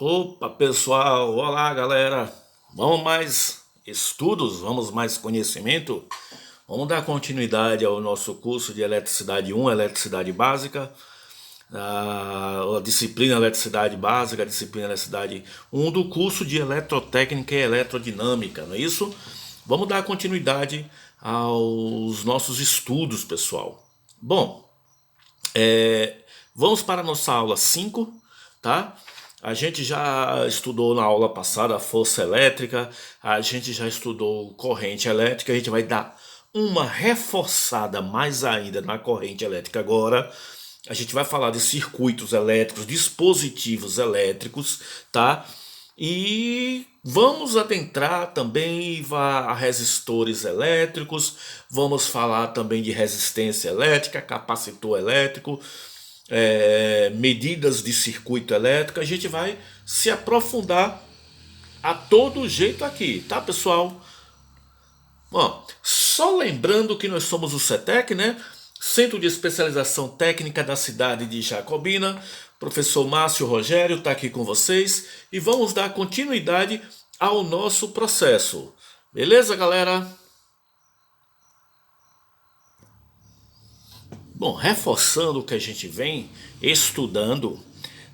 Opa, pessoal! Olá, galera! Vamos mais estudos? Vamos mais conhecimento? Vamos dar continuidade ao nosso curso de Eletricidade 1, Eletricidade Básica, a disciplina Eletricidade Básica, a disciplina Eletricidade 1 do curso de Eletrotécnica e Eletrodinâmica, não é isso? Vamos dar continuidade aos nossos estudos, pessoal. Bom, vamos para a nossa aula 5, tá? A gente já estudou na aula passada a força elétrica, a gente já estudou corrente elétrica, a gente vai dar uma reforçada mais ainda na corrente elétrica agora. A gente vai falar de circuitos elétricos, dispositivos elétricos, tá? E vamos adentrar também a resistores elétricos, vamos falar também de resistência elétrica, capacitor elétrico, medidas de circuito elétrico. A gente vai se aprofundar a todo jeito aqui, tá, pessoal? Bom, só lembrando que nós somos o CETEC, né? Centro de Especialização Técnica da cidade de Jacobina. Professor Márcio Rogério está aqui com vocês e vamos dar continuidade ao nosso processo. Beleza, galera? Bom, reforçando o que a gente vem estudando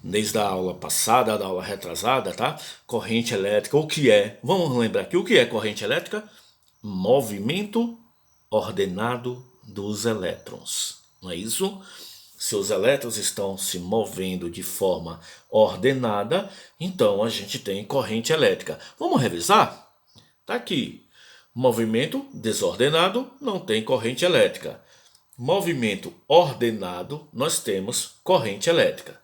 desde a aula passada, da aula retrasada, tá? Corrente elétrica, o que é? Vamos lembrar aqui, o que é corrente elétrica? Movimento ordenado dos elétrons, não é isso? Se os elétrons estão se movendo de forma ordenada, então a gente tem corrente elétrica. Vamos revisar? Tá aqui. Movimento desordenado não tem corrente elétrica. Movimento ordenado, nós temos corrente elétrica.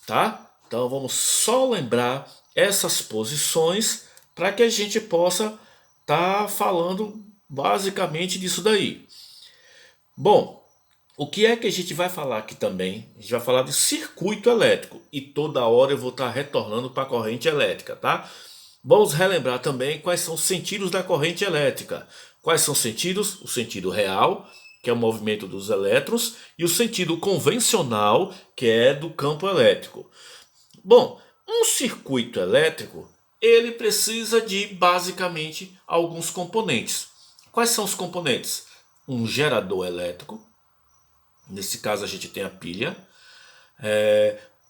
Tá? Então vamos só lembrar essas posições para que a gente possa estar falando basicamente disso daí. Bom, o que é que a gente vai falar aqui também? A gente vai falar de circuito elétrico e toda hora eu vou estar retornando para a corrente elétrica, tá? Vamos relembrar também quais são os sentidos da corrente elétrica. Quais são os sentidos? O sentido real, que é o movimento dos elétrons, e o sentido convencional, que é do campo elétrico. Bom, um circuito elétrico, ele precisa de basicamente alguns componentes. Quais são os componentes? Um gerador elétrico, nesse caso a gente tem a pilha,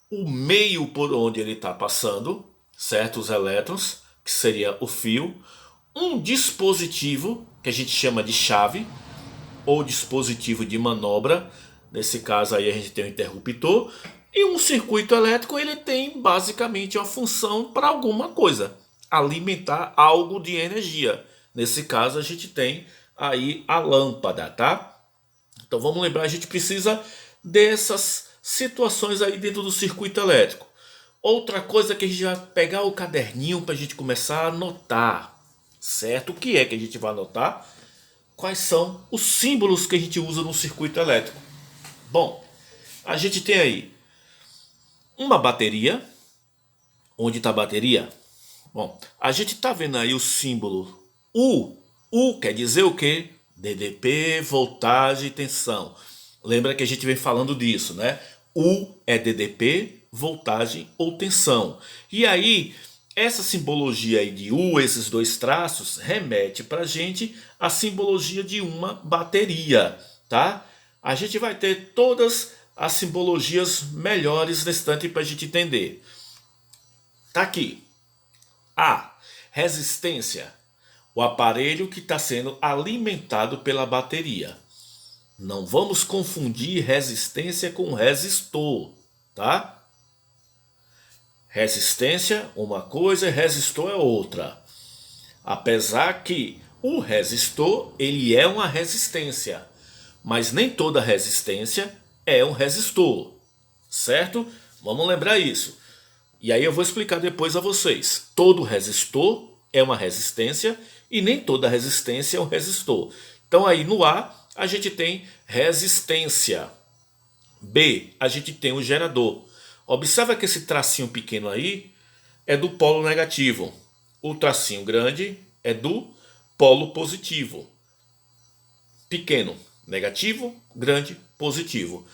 o meio por onde ele está passando, certo? Os elétrons, que seria o fio, um dispositivo que a gente chama de chave ou dispositivo de manobra, nesse caso aí a gente tem um interruptor, e um circuito elétrico ele tem basicamente uma função para alguma coisa, alimentar algo de energia. Nesse caso a gente tem aí a lâmpada, tá? Então vamos lembrar, a gente precisa dessas situações aí dentro do circuito elétrico. Outra coisa que a gente vai pegar o caderninho para a gente começar a anotar, certo? O que é que a gente vai anotar? Quais são os símbolos que a gente usa no circuito elétrico? Bom, a gente tem aí uma bateria. Onde está a bateria? Bom, a gente está vendo aí o símbolo U. U quer dizer o quê? DDP, voltagem e tensão. Lembra que a gente vem falando disso, né? U é DDP, voltagem ou tensão. E aí, essa simbologia aí de U, esses dois traços, remete para a gente a simbologia de uma bateria, tá? A gente vai ter todas as simbologias melhores nesse instante para a gente entender. Tá aqui. A. Resistência. O aparelho que está sendo alimentado pela bateria. Não vamos confundir resistência com resistor, tá? Resistência uma coisa e resistor é outra. Apesar que o resistor ele é uma resistência, mas nem toda resistência é um resistor, certo? Vamos lembrar isso. E aí eu vou explicar depois a vocês. Todo resistor é uma resistência e nem toda resistência é um resistor. Então aí no A a gente tem resistência. B, a gente tem o gerador. Observa que esse tracinho pequeno aí é do polo negativo. O tracinho grande é do polo positivo. Pequeno, negativo, grande, positivo.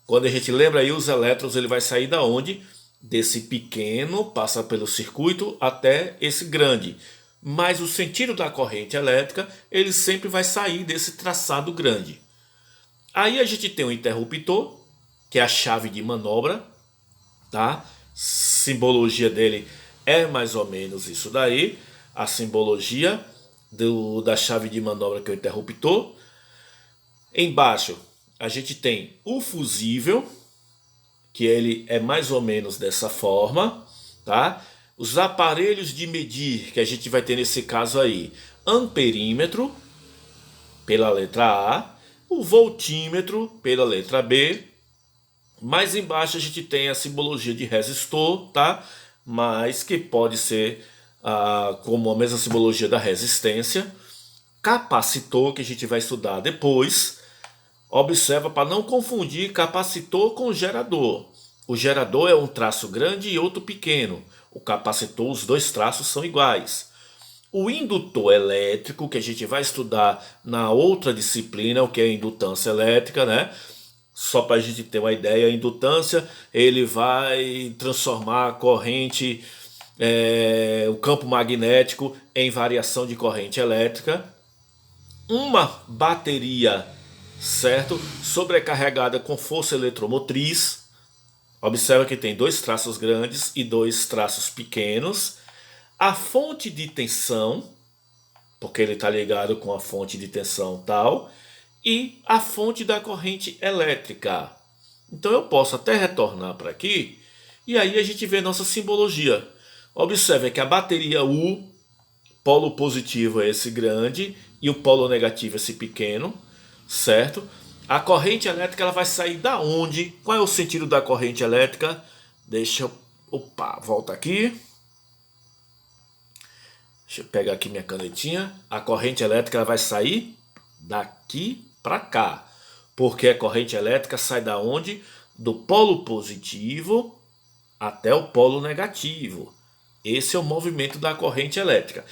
Quando a gente lembra aí, os elétrons ele vai sair da onde? desse pequeno, passa pelo circuito até esse grande. Mas o sentido da corrente elétrica, ele sempre vai sair desse traçado grande. Aí a gente tem o interruptor, que é a chave de manobra, tá? Simbologia dele é mais ou menos isso daí, a simbologia da chave de manobra, que é o interruptor. Embaixo a gente tem o fusível, que ele é mais ou menos dessa forma, tá? Os aparelhos de medir que a gente vai ter nesse caso aí: amperímetro pela letra A, o voltímetro pela letra B. Mais embaixo a gente tem a simbologia de resistor, tá? Mas que pode ser como a mesma simbologia da resistência. Capacitor, que a gente vai estudar depois. Observa para não confundir capacitor com gerador. O gerador é um traço grande e outro pequeno. O capacitor, os dois traços são iguais. O indutor elétrico, que a gente vai estudar na outra disciplina, o que é a indutância elétrica, né? Só para a gente ter uma ideia, a indutância, ele vai transformar a corrente, o campo magnético, em variação de corrente elétrica. Uma bateria, certo? Sobrecarregada com força eletromotriz. Observa que tem dois traços grandes e dois traços pequenos. A fonte de tensão, porque ele está ligado com a fonte de tensão tal, e a fonte da corrente elétrica. Então eu posso até retornar para aqui, e aí a gente vê nossa simbologia. Observe que a bateria U, polo positivo é esse grande e o polo negativo é esse pequeno, certo? A corrente elétrica, ela vai sair da onde? Qual é o sentido da corrente elétrica? Deixa eu... Opa, volta aqui. Deixa eu pegar aqui minha canetinha. A corrente elétrica, ela vai sair daqui para cá. Porque a corrente elétrica sai da onde? Do polo positivo até o polo negativo. Esse é o movimento da corrente elétrica.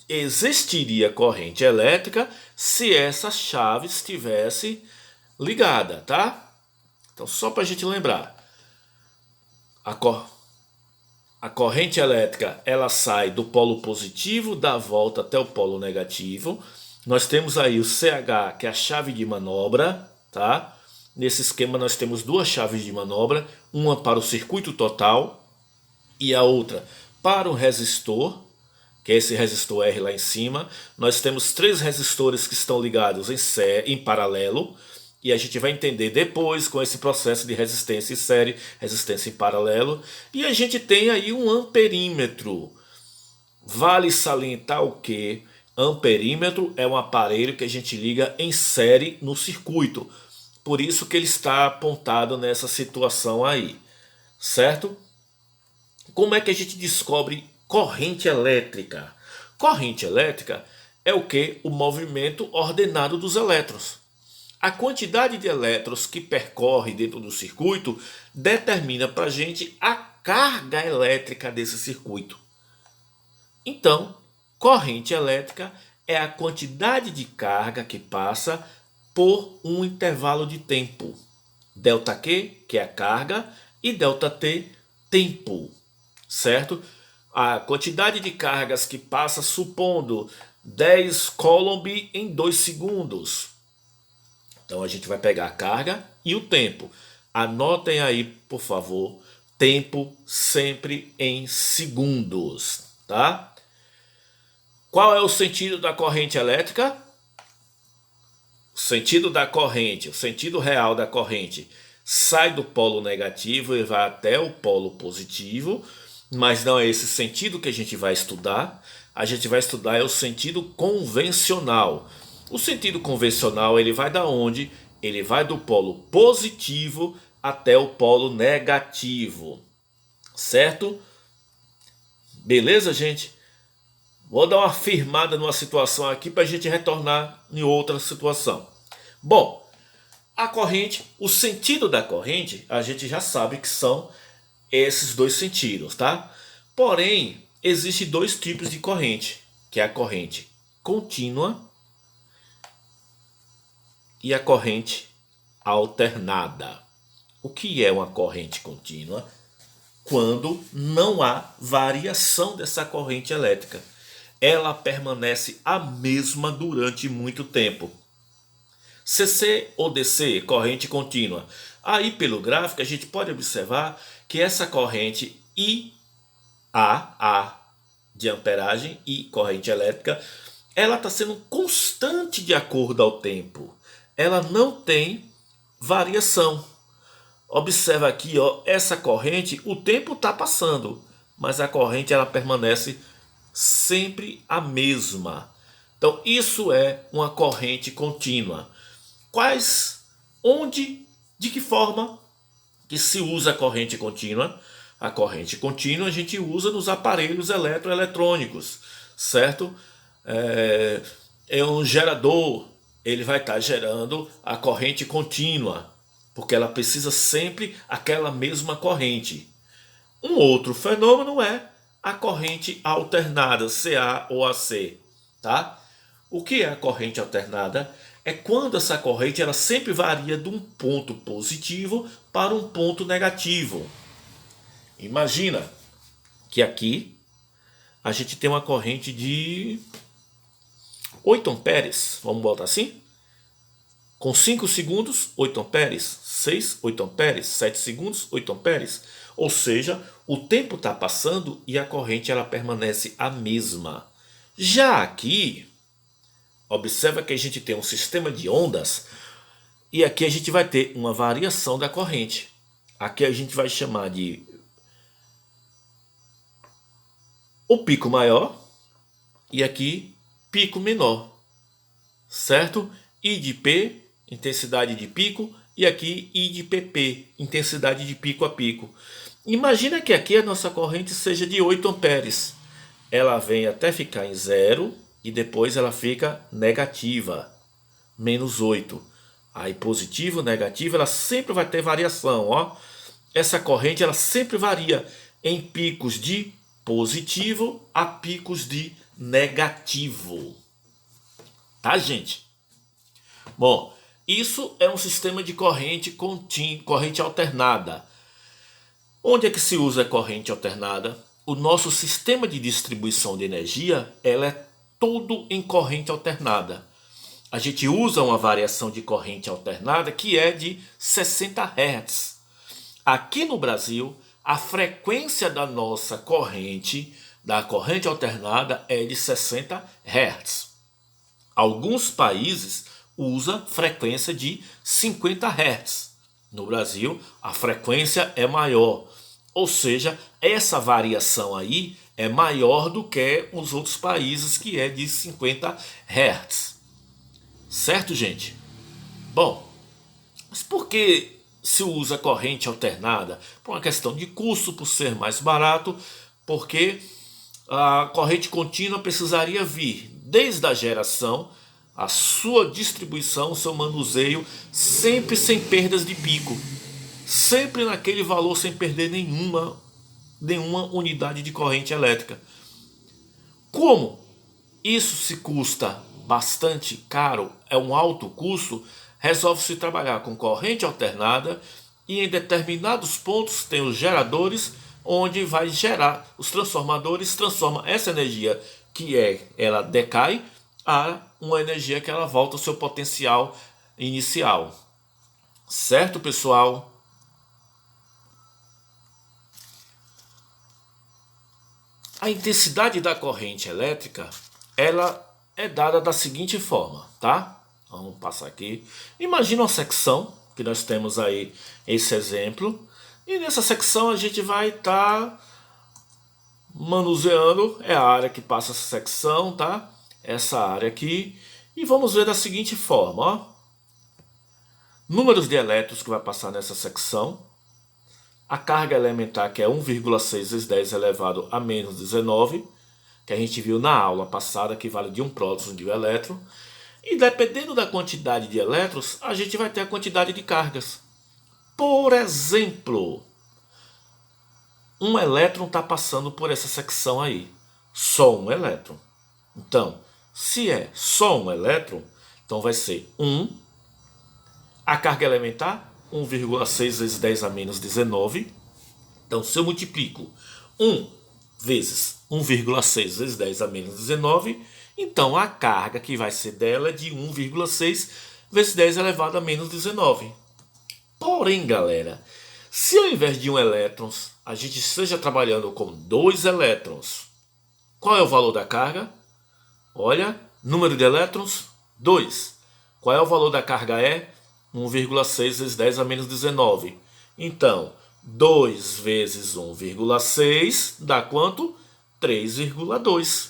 Existiria corrente elétrica se essa chave estivesse ligada, tá? Então, só para a gente lembrar. A corrente elétrica, ela sai do polo positivo, dá a volta até o polo negativo. Nós temos aí o CH, que é a chave de manobra, tá? Nesse esquema nós temos duas chaves de manobra, uma para o circuito total e a outra para o resistor, que é esse resistor R lá em cima. Nós temos três resistores que estão ligados em paralelo, e a gente vai entender depois com esse processo de resistência em série, resistência em paralelo. E a gente tem aí um amperímetro. Vale salientar o que? Amperímetro é um aparelho que a gente liga em série no circuito. Por isso que ele está apontado nessa situação aí, certo? Como é que a gente descobre corrente elétrica? Corrente elétrica é o que? O movimento ordenado dos elétrons. A quantidade de elétrons que percorre dentro do circuito determina para a gente a carga elétrica desse circuito. Então, corrente elétrica é a quantidade de carga que passa por um intervalo de tempo. ΔQ, que é a carga, e ΔT, tempo. Certo? A quantidade de cargas que passa, supondo 10 Coulomb em 2 segundos. Então a gente vai pegar a carga e o tempo. Anotem aí, por favor, tempo sempre em segundos, tá? Qual é o sentido da corrente elétrica? O sentido da corrente, o sentido real da corrente, sai do polo negativo e vai até o polo positivo, mas não é esse sentido que a gente vai estudar. A gente vai estudar o sentido convencional. O sentido convencional, ele vai da onde? Ele vai do polo positivo até o polo negativo. Certo? Beleza, gente? Vou dar uma firmada numa situação aqui para a gente retornar em outra situação. Bom, a corrente, o sentido da corrente, a gente já sabe que são esses dois sentidos, tá? Porém, existem dois tipos de corrente, que é a corrente contínua e a corrente alternada. O que é uma corrente contínua? Quando não há variação dessa corrente elétrica. Ela permanece a mesma durante muito tempo. CC ou DC, corrente contínua. Aí pelo gráfico a gente pode observar que essa corrente A de amperagem e corrente elétrica, ela está sendo constante de acordo ao tempo. Ela não tem variação. Observa aqui, ó, essa corrente, o tempo está passando, mas a corrente ela permanece sempre a mesma. Então isso é uma corrente contínua. Quais, onde, de que forma que se usa a corrente contínua? A corrente contínua a gente usa nos aparelhos eletroeletrônicos, certo? É um gerador, ele vai estar gerando a corrente contínua, porque ela precisa sempre aquela mesma corrente. Um outro fenômeno é a corrente alternada, CA ou AC, tá? O que é a corrente alternada? É quando essa corrente ela sempre varia de um ponto positivo para um ponto negativo. Imagina que aqui a gente tem uma corrente de 8 amperes, vamos botar assim? Com 5 segundos, 8 amperes, 6, 8 amperes, 7 segundos, 8 amperes. Ou seja, o tempo está passando e a corrente ela permanece a mesma. Já aqui, observa que a gente tem um sistema de ondas e aqui a gente vai ter uma variação da corrente. Aqui a gente vai chamar de o pico maior e aqui pico menor, certo? I de P, intensidade de pico, e aqui I de PP, intensidade de pico a pico. Imagina que aqui a nossa corrente seja de 8 amperes. Ela vem até ficar em zero e depois ela fica negativa, menos 8. Aí positivo, negativo, ela sempre vai ter variação, ó. Essa corrente ela sempre varia em picos de positivo a picos de negativo. Tá, gente? Bom, isso é um sistema de corrente contínua, corrente alternada. Onde é que se usa a corrente alternada? O nosso sistema de distribuição de energia, ela é todo em corrente alternada. A gente usa uma variação de corrente alternada que é de 60 Hz. Aqui no Brasil, a frequência da nossa corrente, da corrente alternada, é de 60 Hz. Alguns países usam frequência de 50 Hz. No Brasil, a frequência é maior. Ou seja, essa variação aí é maior do que os outros países, que é de 50 Hz. Certo, gente? Bom, mas por que se usa corrente alternada? Por uma questão de custo, por ser mais barato, porque a corrente contínua precisaria vir desde a geração, a sua distribuição, o seu manuseio, sempre sem perdas de pico. Sempre naquele valor, sem perder nenhuma unidade de corrente elétrica. Como isso se custa bastante caro, é um alto custo, resolve-se trabalhar com corrente alternada e em determinados pontos tem os geradores, onde vai gerar, os transformadores transformam essa energia que ela decai a uma energia que ela volta ao seu potencial inicial. Certo, pessoal? A intensidade da corrente elétrica, ela é dada da seguinte forma, tá? Vamos passar aqui. Imagina uma secção, que nós temos aí esse exemplo. E nessa secção a gente vai estar manuseando, é a área que passa essa secção, tá? Essa área aqui. E vamos ver da seguinte forma, ó. Números de elétrons que vai passar nessa secção. A carga elementar, que é 1,6 vezes 10 elevado a menos 19, que a gente viu na aula passada, que vale de um próton de um elétron. E dependendo da quantidade de elétrons, a gente vai ter a quantidade de cargas. Por exemplo, um elétron está passando por essa secção aí. Só um elétron. Então, se é só um elétron, então vai ser 1. A carga elementar 1,6 vezes 10 a menos 19. Então, se eu multiplico 1 vezes 1,6 vezes 10 a menos 19, então a carga que vai ser dela é de 1,6 vezes 10 elevado a menos 19. Porém, galera, se ao invés de 1 elétron, a gente esteja trabalhando com 2 elétrons, qual é o valor da carga? Olha, número de elétrons, 2. Qual é o valor da carga E? 1,6 vezes 10 a menos 19. Então, 2 vezes 1,6 dá quanto? 3,2.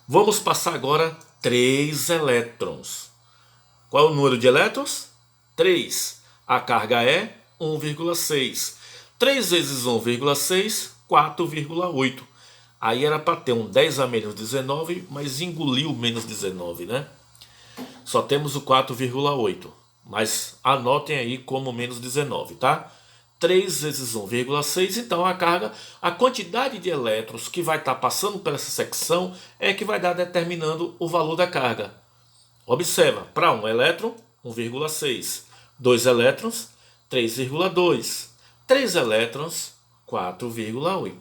Vamos passar agora 3 elétrons. Qual é o número de elétrons? 3. A carga é 1,6. 3 vezes 1,6, 4,8. Aí era para ter um 10 a menos 19, mas engoliu menos 19, né? Só temos o 4,8. Mas anotem aí como menos 19, tá? 3 vezes 1,6, então a carga, a quantidade de elétrons que vai estar passando por essa secção é que vai dar determinando o valor da carga. Observa, para 1 elétron, 1,6. 2 elétrons, 3,2. 3 elétrons, 4,8.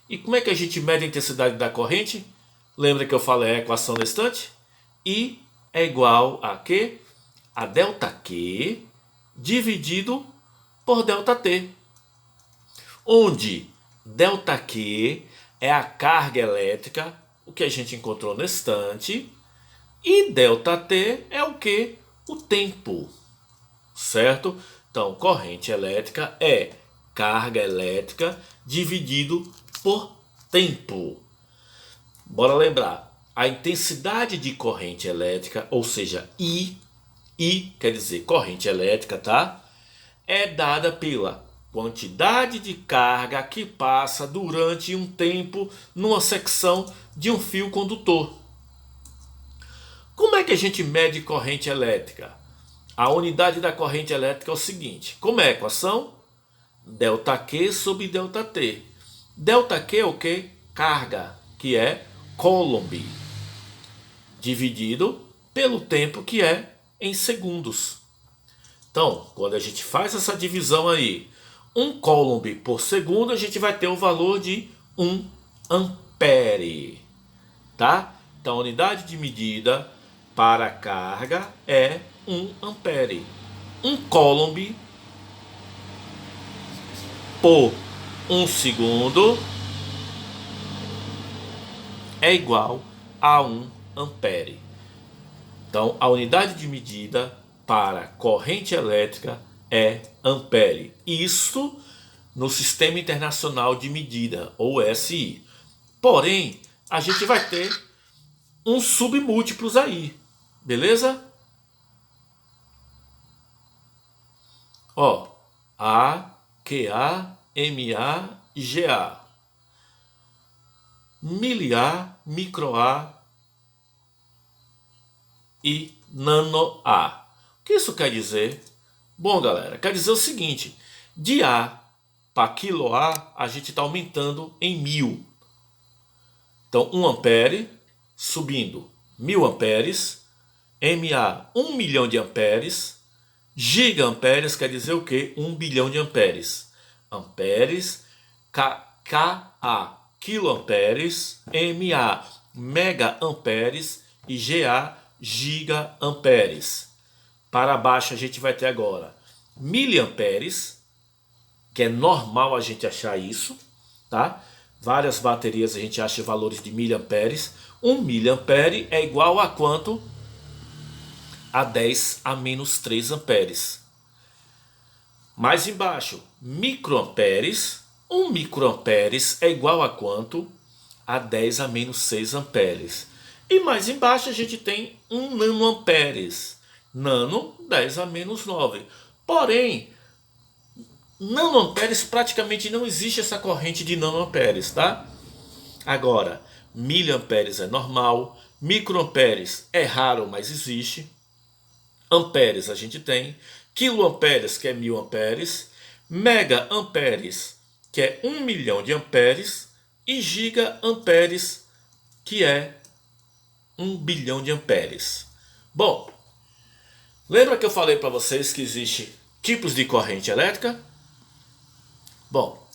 E como é que a gente mede a intensidade da corrente? Lembra que eu falei a equação da estante? I é igual a quê? A ΔQ dividido por ΔT. Onde ΔQ é a carga elétrica, o que a gente encontrou na estante, e ΔT é o que? O tempo. Certo? Então, corrente elétrica é carga elétrica dividido por tempo. Bora lembrar. A intensidade de corrente elétrica, ou seja, I quer dizer corrente elétrica, tá? É dada pela quantidade de carga que passa durante um tempo numa secção de um fio condutor. Como é que a gente mede corrente elétrica? A unidade da corrente elétrica é o seguinte. Como é a equação? ΔQ sobre ΔT. ΔQ é o que? Carga, que é Coulomb, dividido pelo tempo, que é em segundos. Então, quando a gente faz essa divisão aí, 1 Coulomb por segundo, a gente vai ter o valor de 1 ampere. Tá? Então, a unidade de medida para a carga é 1 ampere. 1 Coulomb por 1 segundo é igual a 1 ampere. Então, a unidade de medida para corrente elétrica é ampere. Isso no Sistema Internacional de Medida, ou SI. Porém, a gente vai ter uns submúltiplos aí, beleza? Ó, A, QA, MA e GA. Miliar, microA e nano-A. O que isso quer dizer? Bom, galera, quer dizer o seguinte: de A para quilo-A, a gente está aumentando em 1000. Então, 1 ampere subindo 1000 amperes, MA 1 milhão de amperes, gigaamperes quer dizer o quê? 1 bilhão de amperes. Amperes, KA quiloamperes, MA megaamperes e GA gigaamperes. Para baixo a gente vai ter agora miliamperes, que é normal a gente achar isso, tá? Várias baterias a gente acha valores de miliamperes. 1 miliampere é igual a quanto? A 10 a menos 3 amperes. Mais embaixo, microamperes. 1 microamperes é igual a quanto? A 10 a menos 6 amperes. E mais embaixo a gente tem 1 nanoamperes. Nano, 10 a menos 9. Porém, nanoamperes praticamente não existe essa corrente de nanoamperes, tá? Agora, miliamperes é normal, microamperes é raro, mas existe. Amperes a gente tem, quiloamperes, que é 1000 amperes, megaamperes, que é 1 milhão de amperes, e gigaamperes, que é 1 bilhão de amperes. Bom, Lembra que eu falei para vocês que existe tipos de corrente elétrica? Bom,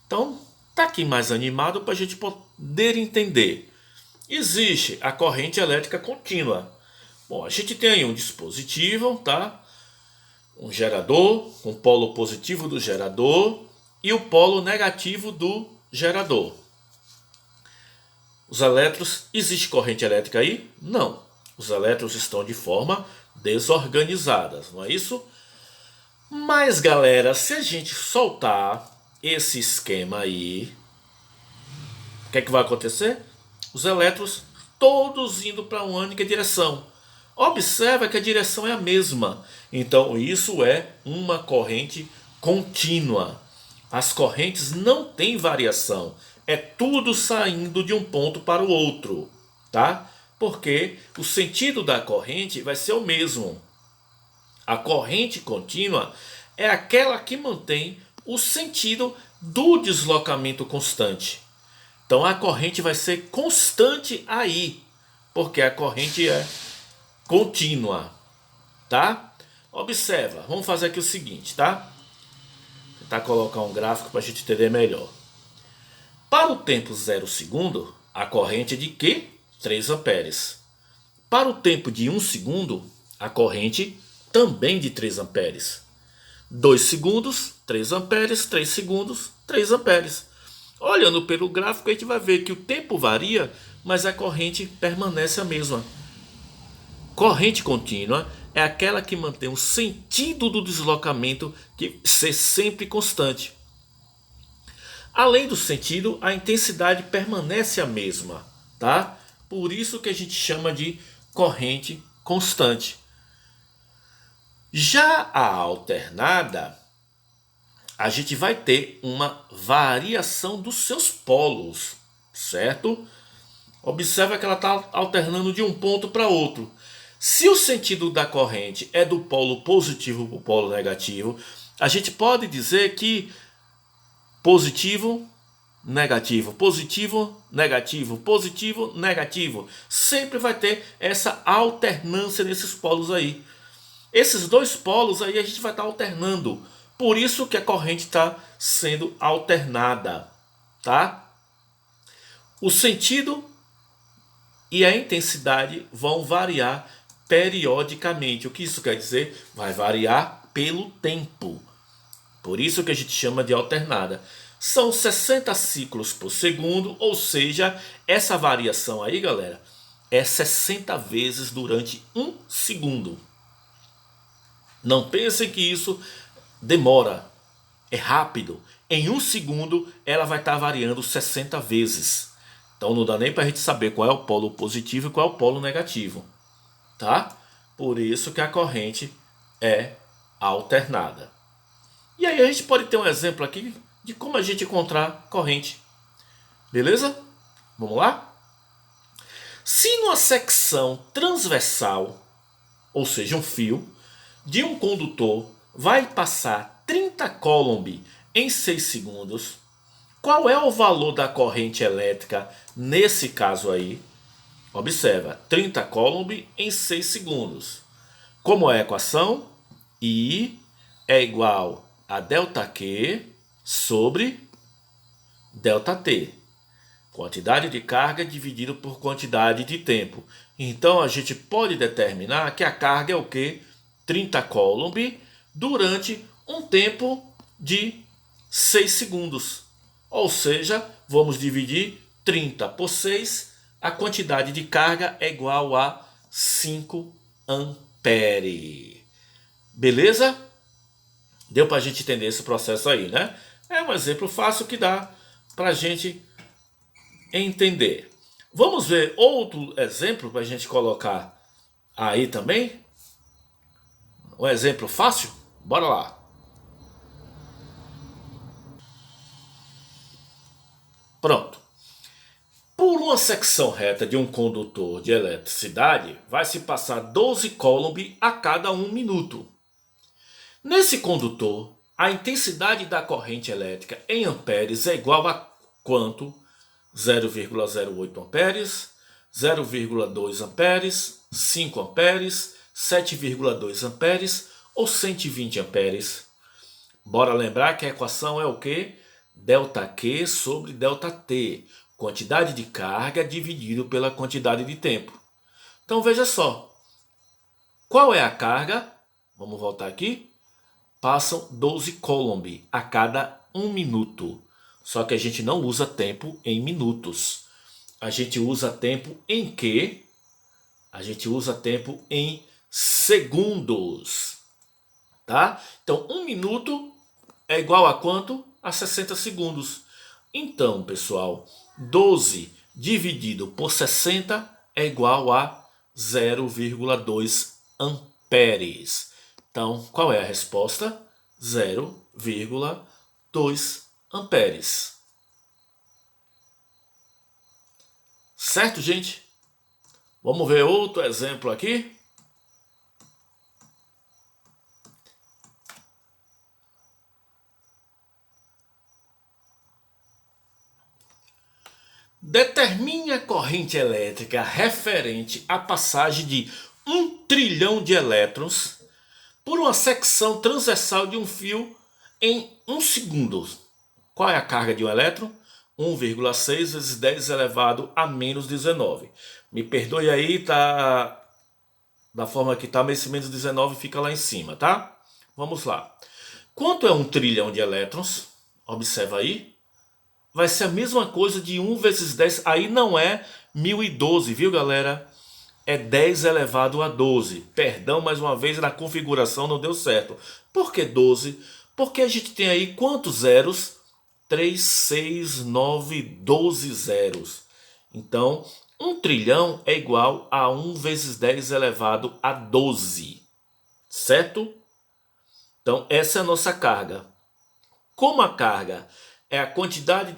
então tá aqui mais animado para a gente poder entender. Existe a corrente elétrica contínua. Bom, a gente tem aí um dispositivo, tá? Um gerador, um polo positivo do gerador e o polo negativo do gerador. Os elétrons, existe corrente elétrica aí? Não. Os elétrons estão de forma desorganizada, não é isso? Mas galera, se a gente soltar esse esquema aí, o que é que vai acontecer? Os elétrons todos indo para uma única direção. Observa que a direção é a mesma. Então isso é uma corrente contínua. As correntes não têm variação. É tudo saindo de um ponto para o outro, tá? Porque o sentido da corrente vai ser o mesmo. A corrente contínua é aquela que mantém o sentido do deslocamento constante. Então a corrente vai ser constante aí, porque a corrente é contínua, tá? Observa, vamos fazer aqui o seguinte, tá? Tentar colocar um gráfico para a gente entender melhor. Para o tempo 0 segundo, a corrente é de quê? 3 amperes. Para o tempo de 1 segundo, a corrente também de 3 amperes. 2 segundos, 3 amperes, 3 segundos, 3 amperes. Olhando pelo gráfico, a gente vai ver que o tempo varia, mas a corrente permanece a mesma. Corrente contínua é aquela que mantém o sentido do deslocamento que ser sempre constante. Além do sentido, a intensidade permanece a mesma, tá? Por isso que a gente chama de corrente constante. Já a alternada, a gente vai ter uma variação dos seus polos, certo? Observa que ela está alternando de um ponto para outro. Se o sentido da corrente é do polo positivo para o polo negativo, a gente pode dizer que positivo, negativo, positivo, negativo, positivo, negativo. Sempre vai ter essa alternância nesses polos aí. Esses dois polos aí a gente vai estar alternando. Por isso que a corrente está sendo alternada, tá? O sentido e a intensidade vão variar periodicamente. O que isso quer dizer? Vai variar pelo tempo. Por isso que a gente chama de alternada. São 60 ciclos por segundo, ou seja, essa variação aí, galera, é 60 vezes durante 1 segundo. Não pensem que isso demora, é rápido. Em 1 segundo ela vai estar variando 60 vezes. Então não dá nem para a gente saber qual é o polo positivo e qual é o polo negativo, tá? Por isso que a corrente é alternada. E aí a gente pode ter um exemplo aqui de como a gente encontrar corrente. Beleza? Vamos lá? Se numa secção transversal, ou seja, um fio, de um condutor vai passar 30 coulomb em 6 segundos, qual é o valor da corrente elétrica nesse caso aí? Observa, 30 coulomb em 6 segundos. Como é a equação? I é igual a ΔQ sobre ΔT. Quantidade de carga dividido por quantidade de tempo. Então a gente pode determinar que a carga é o quê? 30 coulomb durante um tempo de 6 segundos. Ou seja, vamos dividir 30 por 6, a quantidade de carga é igual a 5 ampere. Beleza? Deu para a gente entender esse processo aí, né? É um exemplo fácil que dá para a gente entender. Vamos ver outro exemplo para a gente colocar aí também? Um exemplo fácil? Bora lá. Pronto. Por uma secção reta de um condutor de eletricidade, vai se passar 12 coulomb a cada 1 minuto. Nesse condutor, a intensidade da corrente elétrica em amperes é igual a quanto? 0,08 amperes, 0,2 amperes, 5 amperes, 7,2 amperes ou 120 amperes? Bora lembrar que a equação é o quê? ΔQ sobre ΔT. Quantidade de carga dividido pela quantidade de tempo. Então veja só. Qual é a carga? Vamos voltar aqui. Passam 12 coulomb a cada 1 minuto. Só que a gente não usa tempo em minutos. A gente usa tempo em quê? A gente usa tempo em segundos. Tá? Então 1 minuto é igual a quanto? A 60 segundos. Então, pessoal, 12 dividido por 60 é igual a 0,2 amperes. Então, qual é a resposta? 0,2 amperes. Certo, gente? Vamos ver outro exemplo aqui. Determine a corrente elétrica referente à passagem de 1 trilhão de elétrons por uma secção transversal de um fio em 1 segundo. Qual é a carga de um elétron? 1,6 vezes 10 elevado a menos 19. Me perdoe aí, tá? Da forma que tá, esse menos 19 fica lá em cima, tá? Vamos lá. Quanto é 1 trilhão de elétrons? Observa aí. Vai ser a mesma coisa de 1 vezes 10. Aí não é 1012, viu, galera? É 10 elevado a 12. Perdão, mais uma vez, na configuração não deu certo. Por que 12? Porque a gente tem aí quantos zeros? 3, 6, 9, 12 zeros. Então, 1 trilhão é igual a 1 vezes 10 elevado a 12. Certo? Então, essa é a nossa carga. Como a carga é a quantidade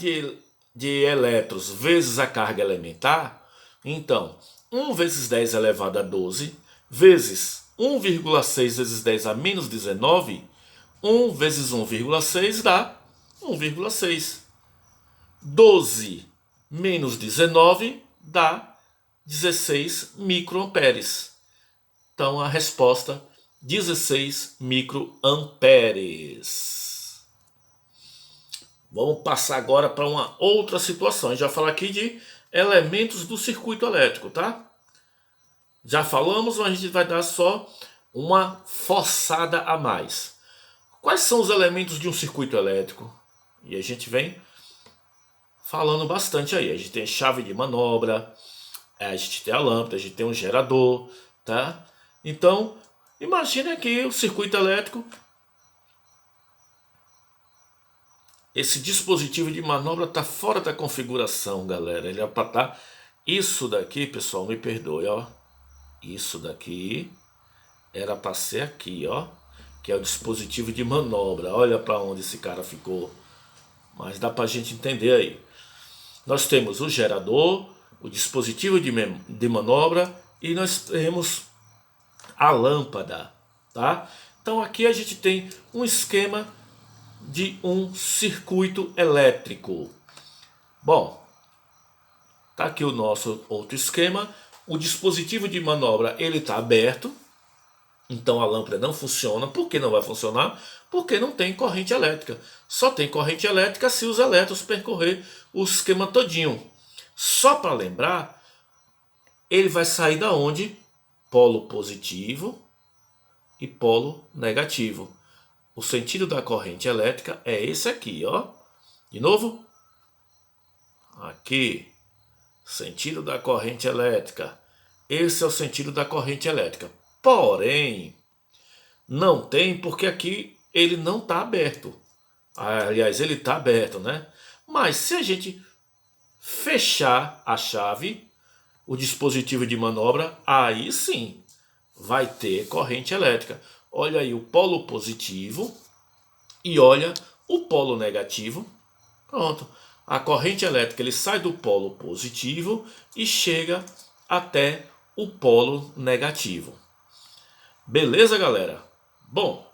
de elétrons vezes a carga elementar, então 1 vezes 10 elevado a 12 vezes 1,6 vezes 10 a menos 19, 1 vezes 1,6 dá 1,6. 12 menos 19 dá 16 microamperes. Então a resposta 16 microamperes. Vamos passar agora para uma outra situação. A gente vai falar aqui de elementos do circuito elétrico, tá? Já falamos, mas a gente vai dar só uma forçada a mais. Quais são os elementos de um circuito elétrico? E a gente vem falando bastante aí. A gente tem chave de manobra, a gente tem a lâmpada, a gente tem um gerador, tá? Então, imagine que o circuito elétrico, esse dispositivo de manobra está fora da configuração, galera. Ele é para estar... Isso daqui, pessoal, me perdoe, ó. Isso daqui era para ser aqui, ó. Que é o dispositivo de manobra. Olha para onde esse cara ficou. Mas dá para a gente entender aí. Nós temos o gerador, o dispositivo de manobra e nós temos a lâmpada, tá? Então aqui a gente tem um esquema de um circuito elétrico. Bom, tá aqui o nosso outro esquema. O dispositivo de manobra ele está aberto, então a lâmpada não funciona. Por que não vai funcionar? Porque não tem corrente elétrica. Só tem corrente elétrica se os elétrons percorrer o esquema todinho. Só para lembrar, ele vai sair da onde? Polo positivo e polo negativo. O sentido da corrente elétrica é esse aqui, ó. De novo. Aqui. Sentido da corrente elétrica. Esse é o sentido da corrente elétrica. Porém, não tem porque aqui ele não está aberto. Aliás, ele está aberto, né? Mas se a gente fechar a chave, o dispositivo de manobra, aí sim vai ter corrente elétrica. Olha aí o polo positivo e olha o polo negativo. Pronto. A corrente elétrica ele sai do polo positivo e chega até o polo negativo. Beleza, galera? Bom,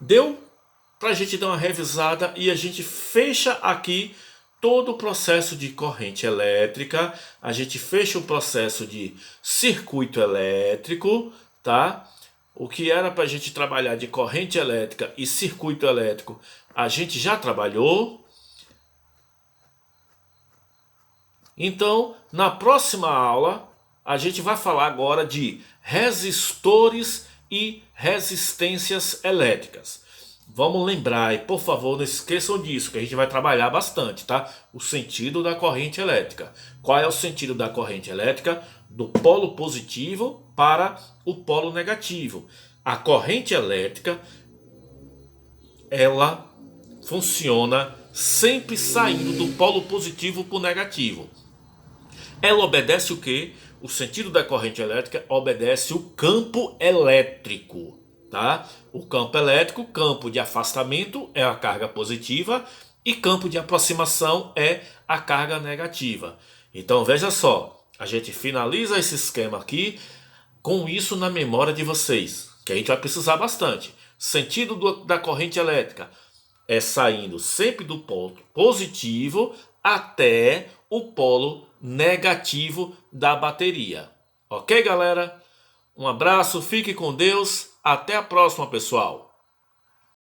deu para a gente dar uma revisada e a gente fecha aqui todo o processo de corrente elétrica, a gente fecha o processo de circuito elétrico, tá? O que era para a gente trabalhar de corrente elétrica e circuito elétrico, a gente já trabalhou. Então, na próxima aula, a gente vai falar agora de resistores e resistências elétricas. Vamos lembrar, e por favor, não esqueçam disso, que a gente vai trabalhar bastante, tá? O sentido da corrente elétrica. Qual é o sentido da corrente elétrica? Do polo positivo para o polo negativo. A corrente elétrica, ela funciona sempre saindo do polo positivo para o negativo. Ela obedece o quê? O sentido da corrente elétrica obedece o campo elétrico, tá? O campo elétrico, campo de afastamento é a carga positiva e campo de aproximação é a carga negativa. Então veja só, a gente finaliza esse esquema aqui com isso na memória de vocês, que a gente vai precisar bastante. Sentido da corrente elétrica é saindo sempre do polo positivo até o polo negativo da bateria. Ok, galera? Um abraço, fique com Deus. Até a próxima, pessoal.